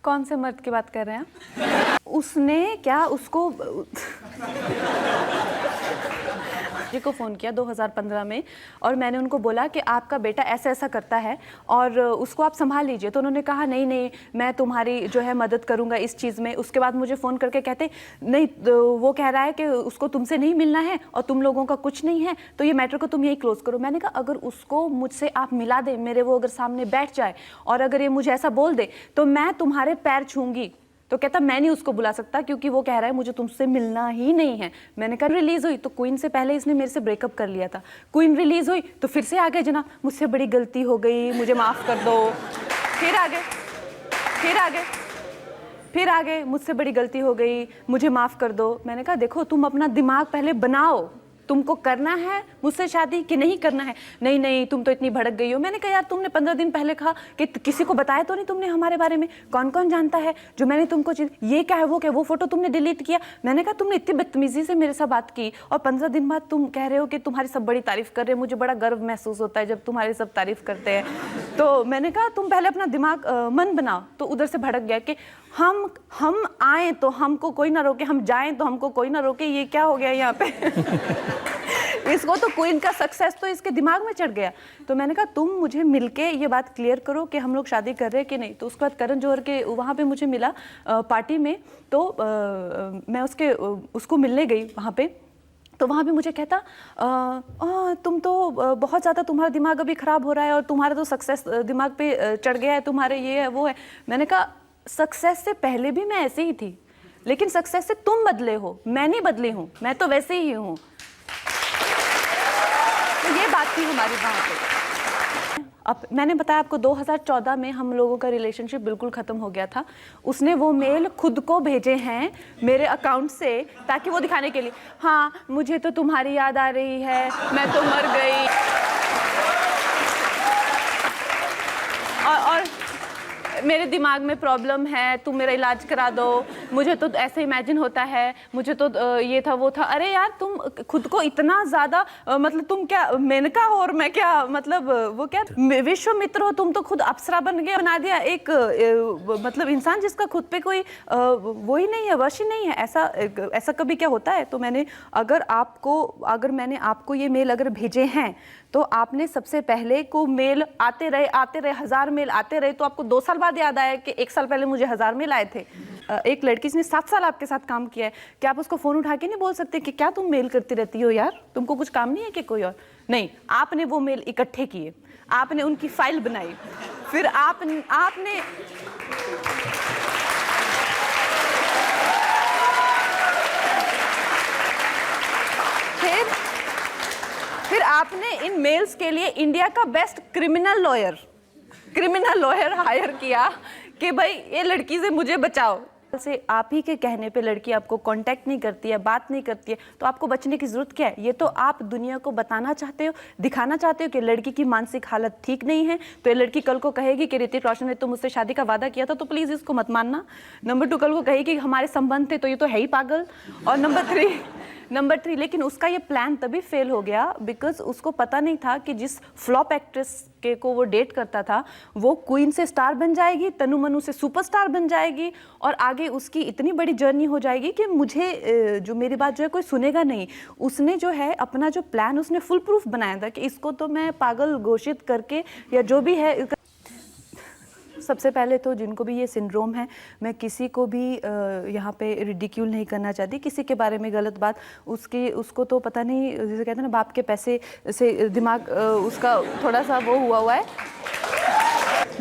कौन से मर्द की बात कर रहे हैं? उसने क्या उसको जी को फ़ोन किया 2015 में और मैंने उनको बोला कि आपका बेटा ऐसा ऐसा करता है और उसको आप संभाल लीजिए। तो उन्होंने कहा नहीं नहीं मैं तुम्हारी जो है मदद करूंगा इस चीज़ में। उसके बाद मुझे फ़ोन करके कहते नहीं तो वो कह रहा है कि उसको तुमसे नहीं मिलना है और तुम लोगों का कुछ नहीं है तो ये मैटर को तुम यही क्लोज करो। मैंने कहा अगर उसको मुझसे आप मिला दें, मेरे वो अगर सामने बैठ जाए और अगर ये मुझे ऐसा बोल दे तो मैं तुम्हारे पैर छूंगी। तो कहता मैं नहीं उसको बुला सकता क्योंकि वो कह रहा है मुझे तुमसे मिलना ही नहीं है। मैंने कहा रिलीज हुई तो क्वीन से पहले इसने मेरे से ब्रेकअप कर लिया था। क्वीन रिलीज हुई तो फिर से आ गए जनाब मुझसे बड़ी गलती हो गई मुझे माफ़ कर दो। फिर आ गए फिर आ गए फिर आ गए मुझसे बड़ी गलती हो गई मुझे माफ़ कर दो। मैंने कहा देखो तुम अपना दिमाग पहले बनाओ, तुमको करना है मुझसे शादी कि नहीं करना है। नहीं नहीं तुम तो इतनी भड़क गई हो। मैंने कहा यार तुमने 15 दिन पहले कहा कि किसी को बताया तो नहीं तुमने हमारे बारे में, कौन कौन जानता है जो मैंने तुमको ये क्या है वो क्या वो फोटो तुमने डिलीट किया। मैंने कहा तुमने इतनी बदतमीजी से मेरे साथ बात की और 15 दिन बाद तुम कह रहे हो कि तुम्हारी सब बड़ी तारीफ कर रहे हैं। मुझे बड़ा गर्व महसूस होता है जब तुम्हारी सब तारीफ करते हैं। तो मैंने कहा तुम पहले अपना दिमाग मन बनाओ। तो उधर से भड़क गया कि हम आए तो हमको कोई ना रोके, हम जाएं तो हमको कोई ना रोके। ये क्या हो गया यहाँ पे? इसको तो क्वीन का सक्सेस तो इसके दिमाग में चढ़ गया। तो मैंने कहा तुम मुझे मिलके ये बात क्लियर करो कि हम लोग शादी कर रहे हैं कि नहीं। तो उसके बाद करण जौहर के वहाँ पे मुझे मिला पार्टी में। तो मैं उसको मिलने गई वहाँ पे। तो वहाँ भी मुझे कहता तुम तो बहुत ज़्यादा तुम्हारा दिमाग अभी ख़राब हो रहा है और तुम्हारा तो सक्सेस दिमाग पे चढ़ गया है, तुम्हारे ये है वो है। मैंने कहा सक्सेस से पहले भी मैं ऐसे ही थी लेकिन सक्सेस से तुम बदले हो, मैं नहीं बदली हूँ, मैं तो वैसे ही हूँ। तो ये बात थी हमारी वहाँ पे। अब मैंने बताया आपको 2014 में हम लोगों का रिलेशनशिप बिल्कुल ख़त्म हो गया था। उसने वो मेल खुद को भेजे हैं मेरे अकाउंट से ताकि वो दिखाने के लिए हाँ मुझे तो तुम्हारी याद आ रही है, मैं तो मर गई। और मेरे दिमाग में प्रॉब्लम है, तुम मेरा इलाज करा दो, मुझे तो ऐसे इमेजिन होता है, मुझे तो ये था वो था। अरे यार तुम खुद को इतना ज़्यादा मतलब तुम क्या मेनका हो और मैं क्या मतलब वो क्या विश्वामित्र हो। तुम तो खुद अप्सरा बन गया, बना दिया एक मतलब इंसान जिसका खुद पे कोई वो ही नहीं है, वश ही नहीं है। ऐसा कभी क्या होता है? तो मैंने अगर मैंने आपको ये मेल अगर भेजे हैं तो आपने सबसे पहले को मेल आते रहे 1000 मेल आते रहे तो आपको 2 साल बाद याद आया कि 1 साल पहले मुझे 1000 मेल आए थे। एक लड़की जिसने 7 साल आपके साथ काम किया है, क्या आप उसको फ़ोन उठा के नहीं बोल सकते कि क्या तुम मेल करती रहती हो यार, तुमको कुछ काम नहीं है कि कोई और? नहीं, आपने वो मेल इकट्ठे किए, आपने उनकी फाइल बनाई, फिर आपने फिर आपने इन मेल्स के लिए इंडिया का बेस्ट क्रिमिनल लॉयर हायर किया कि भाई ये लड़की से मुझे बचाओ। से आप ही के कहने पे लड़की आपको कांटेक्ट नहीं करती है, बात नहीं करती है, तो आपको बचने की जरूरत क्या है? ये तो आप दुनिया को बताना चाहते हो, दिखाना चाहते हो कि लड़की की मानसिक हालत ठीक नहीं है। तो ये लड़की कल को कहेगी कि ऋतिक रोशन ने तो मुझसे शादी का वादा किया था, तो प्लीज़ इसको मत मानना। नंबर 2 कल को कहेगी हमारे संबंध थे, तो ये तो है ही पागल। और नंबर 3 लेकिन उसका ये प्लान तभी फेल हो गया बिकॉज उसको पता नहीं था कि जिस फ्लॉप एक्ट्रेस के को वो डेट करता था वो क्वीन से स्टार बन जाएगी, तनु मनु से सुपरस्टार बन जाएगी और आगे उसकी इतनी बड़ी जर्नी हो जाएगी कि मुझे जो मेरी बात जो है कोई सुनेगा नहीं। उसने जो है अपना जो प्लान उसने फुल प्रूफ बनाया था कि इसको तो मैं पागल घोषित करके या जो भी है। सबसे पहले तो जिनको भी ये सिंड्रोम है, मैं किसी को भी यहाँ पे रिडिक्यूल नहीं करना चाहती, किसी के बारे में गलत बात उसको तो पता नहीं, जैसे कहते हैं ना बाप के पैसे से दिमाग उसका थोड़ा सा वो हुआ है।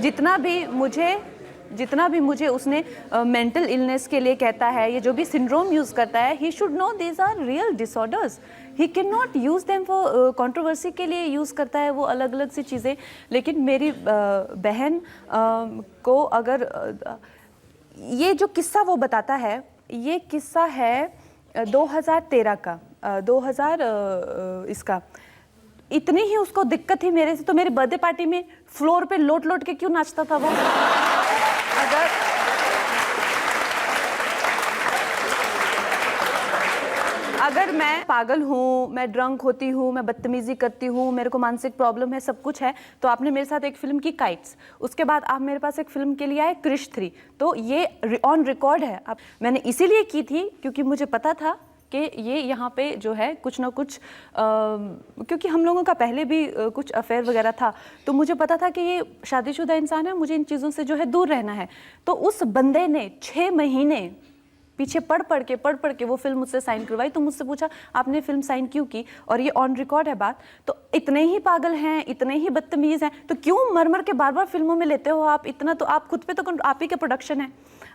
जितना भी मुझे उसने मेंटल इलनेस के लिए कहता है, ये जो भी सिंड्रोम यूज़ करता है, he should know these are real disorders, he can not use them for controversy के लिए यूज़ करता है वो अलग अलग सी चीज़ें। लेकिन मेरी बहन को अगर ये जो किस्सा वो बताता है, ये किस्सा है 2013 का, 2000 इसका। इतनी ही उसको दिक्कत थी मेरे से, तो मेरी बर्थडे पार्टी में फ्लोर पे लोट के क्यों नाचता था वो? अगर मैं पागल हूँ, मैं ड्रंक होती हूँ, मैं बदतमीजी करती हूँ, मेरे को मानसिक प्रॉब्लम है, सब कुछ है, तो आपने मेरे साथ एक फिल्म की काइट्स, उसके बाद आप मेरे पास एक फिल्म के लिए आए क्रिश 3, तो ये ऑन रिकॉर्ड है। अब मैंने इसीलिए की थी क्योंकि मुझे पता था कि ये यहाँ पे जो है कुछ ना कुछ क्योंकि हम लोगों का पहले भी कुछ अफेयर वगैरह था, तो मुझे पता था कि ये शादीशुदा इंसान है, मुझे इन चीज़ों से जो है दूर रहना है। तो उस बंदे ने 6 महीने पीछे पढ़ पढ़ के वो फिल्म मुझसे साइन करवाई। तो मुझसे पूछा आपने फिल्म साइन क्यों की, और ये ऑन रिकॉर्ड है बात। तो इतने ही पागल हैं, इतने ही बदतमीज़ हैं, तो क्यों मर के बार बार फिल्मों में लेते हो आप? इतना तो आप खुद पे तो आप ही के प्रोडक्शन है,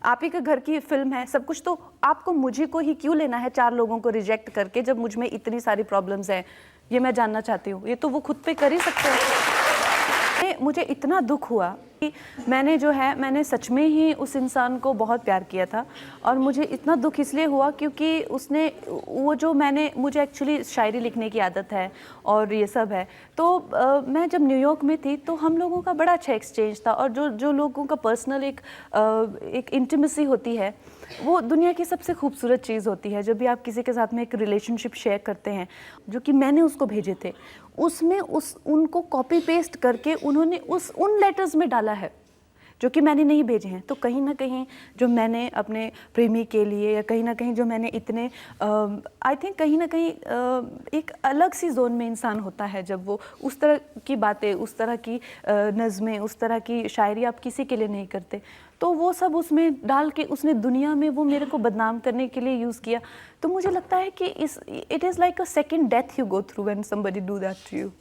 आप ही के घर की फिल्म है, सब कुछ तो आपको मुझे को ही क्यों लेना है 4 लोगों को रिजेक्ट करके, जब मुझ में इतनी सारी प्रॉब्लम्स हैं? ये मैं जानना चाहती हूँ। ये तो वो खुद पे कर ही सकते हैं। मुझे इतना दुख हुआ कि मैंने सच में ही उस इंसान को बहुत प्यार किया था, और मुझे इतना दुख इसलिए हुआ क्योंकि उसने वो जो मुझे एक्चुअली शायरी लिखने की आदत है और ये सब है, तो मैं जब न्यूयॉर्क में थी तो हम लोगों का बड़ा अच्छा एक्सचेंज था, और जो लोगों का पर्सनल एक इंटीमेसी होती है, वो दुनिया की सबसे खूबसूरत चीज़ होती है। जब भी आप किसी के साथ में एक रिलेशनशिप शेयर करते हैं, जो कि मैंने उसको भेजे थे, उसमें उनको कॉपी पेस्ट करके उन्होंने उन लेटर्स में डाला है जो कि मैंने नहीं भेजे हैं। तो कहीं ना कहीं जो मैंने अपने प्रेमी के लिए, या कहीं ना कहीं जो मैंने इतने आई थिंक कहीं ना कहीं एक अलग सी जोन में इंसान होता है जब वो उस तरह की बातें, उस तरह की नज़में, उस तरह की शायरी आप किसी के लिए नहीं करते, तो वो सब उसमें डाल के उसने दुनिया में वो मेरे को बदनाम करने के लिए यूज़ किया। तो मुझे लगता है कि it is like a second death you go through when somebody do that to you.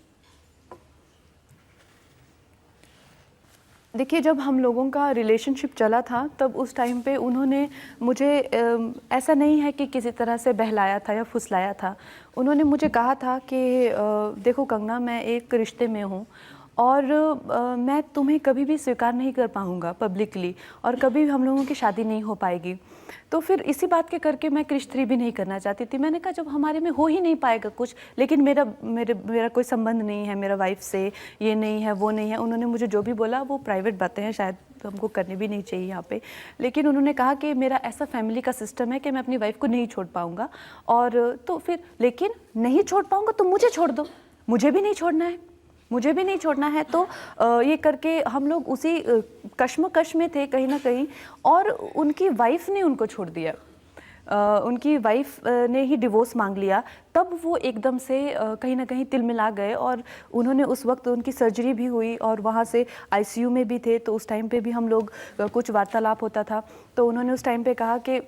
देखिए, जब हम लोगों का रिलेशनशिप चला था तब उस टाइम पे उन्होंने मुझे ऐसा नहीं है कि किसी तरह से बहलाया था या फुसलाया था। उन्होंने मुझे कहा था कि देखो कंगना, मैं एक रिश्ते में हूँ और मैं तुम्हें कभी भी स्वीकार नहीं कर पाऊँगा पब्लिकली, और कभी भी हम लोगों की शादी नहीं हो पाएगी। तो फिर इसी बात के करके मैं क्रिश 3 भी नहीं करना चाहती थी। मैंने कहा जब हमारे में हो ही नहीं पाएगा कुछ, लेकिन मेरा कोई संबंध नहीं है मेरा वाइफ से, ये नहीं है वो नहीं है। उन्होंने मुझे जो भी बोला वो प्राइवेट बातें हैं, शायद तो हमको करनी भी नहीं चाहिए यहाँ पे, लेकिन उन्होंने कहा कि मेरा ऐसा फैमिली का सिस्टम है कि मैं अपनी वाइफ को नहीं छोड़ पाऊँगा। और तो फिर लेकिन नहीं छोड़ पाऊँगा तो मुझे छोड़ दो, मुझे भी नहीं छोड़ना है, मुझे भी नहीं छोड़ना है। तो ये करके हम लोग उसी कश्मकश में थे कहीं ना कहीं, और उनकी वाइफ ने उनको छोड़ दिया। उनकी वाइफ ने ही डिवोर्स मांग लिया। तब वो एकदम से कहीं ना कहीं तिलमिला गए, और उन्होंने उस वक्त उनकी सर्जरी भी हुई और वहाँ से आईसीयू में भी थे। तो उस टाइम पे भी हम लोग कुछ वार्तालाप होता था, तो उन्होंने उस टाइम पे कहा कि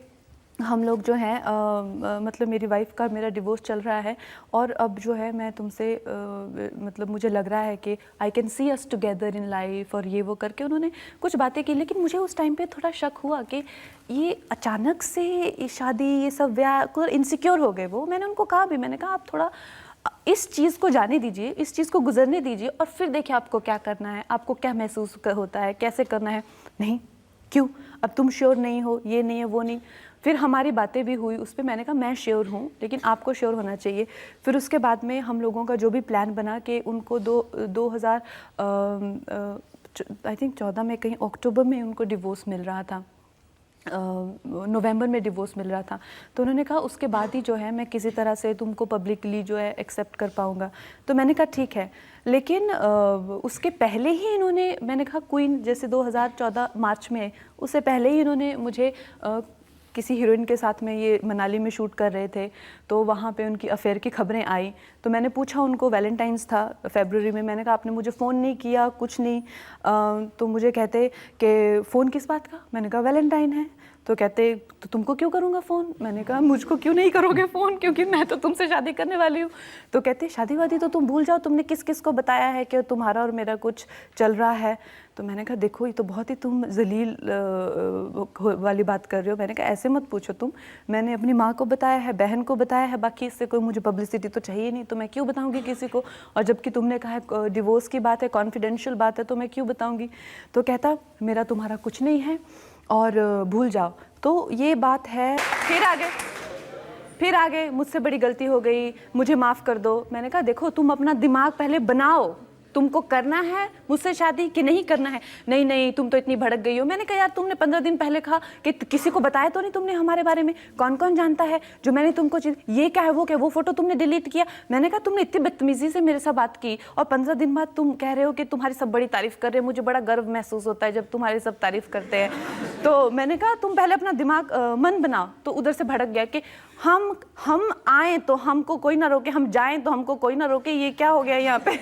हम लोग जो हैं मतलब मेरी वाइफ का मेरा डिवोर्स चल रहा है, और अब जो है मैं तुमसे मतलब मुझे लग रहा है कि I can see us together in life, और ये वो करके उन्होंने कुछ बातें की। लेकिन मुझे उस टाइम पे थोड़ा शक हुआ कि ये अचानक से ये शादी, ये सब ब्याह, इनसिक्योर हो गए वो। मैंने उनको कहा भी, मैंने कहा आप थोड़ा इस चीज़ को जाने दीजिए, इस चीज़ को गुजरने दीजिए, और फिर देखिए आपको क्या करना है, आपको क्या महसूस होता है, कैसे करना है। नहीं, क्यों, अब तुम श्योर नहीं हो, ये नहीं है वो नहीं। फिर हमारी बातें भी हुई उस पर। मैंने कहा मैं श्योर हूँ, लेकिन आपको श्योर होना चाहिए। फिर उसके बाद में हम लोगों का जो भी प्लान बना कि उनको 2000 आई थिंक 14 में, कहीं अक्टूबर में उनको डिवोर्स मिल रहा था, नवंबर में डिवोर्स मिल रहा था। तो उन्होंने कहा उसके बाद ही जो है मैं किसी तरह से तुमको पब्लिकली जो है एक्सेप्ट कर पाऊँगा। तो मैंने कहा ठीक है, लेकिन उसके पहले ही इन्होंने, मैंने कहा क्वीन जैसे 2014 मार्च में, उससे पहले ही इन्होंने मुझे किसी हीरोइन के साथ में, ये मनाली में शूट कर रहे थे, तो वहाँ पे उनकी अफेयर की खबरें आई। तो मैंने पूछा उनको, वैलेंटाइंस था फरवरी में, मैंने कहा आपने मुझे फ़ोन नहीं किया, कुछ नहीं। तो मुझे कहते कि फ़ोन किस बात का? मैंने कहा वैलेंटाइन है। तो कहते तो तुमको क्यों करूँगा फ़ोन? मैंने कहा मुझको क्यों नहीं करोगे फ़ोन, क्योंकि मैं तो तुमसे शादी करने वाली हूँ। तो कहते शादी वादी तो तुम भूल जाओ, तुमने किस किस को बताया है कि तुम्हारा और मेरा कुछ चल रहा है। तो मैंने कहा देखो ये तो बहुत ही तुम जलील वाली बात कर रहे हो। मैंने कहा ऐसे मत पूछो तुम, मैंने अपनी माँ को बताया है, बहन को बताया है, बाकी इससे कोई मुझे पब्लिसिटी तो चाहिए नहीं, तो मैं क्यों बताऊँगी किसी को। और जबकि तुमने कहा है डिवोर्स की बात है, कॉन्फिडेंशियल बात है, तो मैं क्यों बताऊँगी। तो कहता मेरा तुम्हारा कुछ नहीं है और भूल जाओ। तो ये बात है। फिर आगे मुझसे बड़ी गलती हो गई, मुझे माफ़ कर दो। मैंने कहा देखो तुम अपना दिमाग पहले बनाओ, तुमको करना है मुझसे शादी कि नहीं करना है? नहीं नहीं, तुम तो इतनी भड़क गई हो। मैंने कहा यार तुमने 15 दिन पहले कहा कि किसी को बताया तो नहीं तुमने हमारे बारे में? कौन कौन जानता है जो मैंने तुमको ये क्या है वो क्या, वो फोटो तुमने डिलीट किया। मैंने कहा तुमने इतनी बदतमीजी से मेरे साथ बात की और 15 दिन बाद तुम कह रहे हो कि तुम्हारी सब बड़ी तारीफ कर रहे हैं। मुझे बड़ा गर्व महसूस होता है जब तुम्हारी सब तारीफ करते हैं। तो मैंने कहा तुम पहले अपना दिमाग मन बनाओ। तो उधर से भड़क गया कि हम आए तो हमको कोई ना रोके, हम जाएं तो हमको कोई ना रोके। ये क्या हो गया यहाँ पे?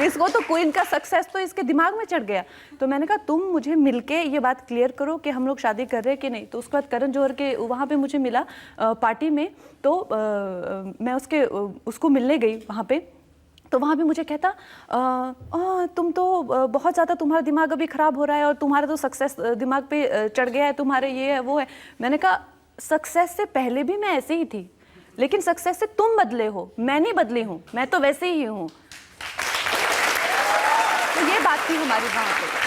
इसको तो क्वीन का सक्सेस तो इसके दिमाग में चढ़ गया। तो मैंने कहा तुम मुझे मिलके ये बात क्लियर करो कि हम लोग शादी कर रहे हैं कि नहीं। तो उसके बाद करण जौहर के वहाँ पे मुझे मिला पार्टी में। तो मैं उसको मिलने गई वहाँ पे। तो वहाँ भी मुझे कहता तुम तो बहुत ज़्यादा, तुम्हारा दिमाग अभी ख़राब हो रहा है और तुम्हारा तो सक्सेस दिमाग पे चढ़ गया है, तुम्हारे ये है वो है। मैंने कहा सक्सेस से पहले भी मैं ऐसे ही थी, लेकिन सक्सेस से तुम बदले हो, मैं नहीं बदली हूँ, मैं तो वैसे ही हूँ। तो ये बात थी हमारी वहाँ पे।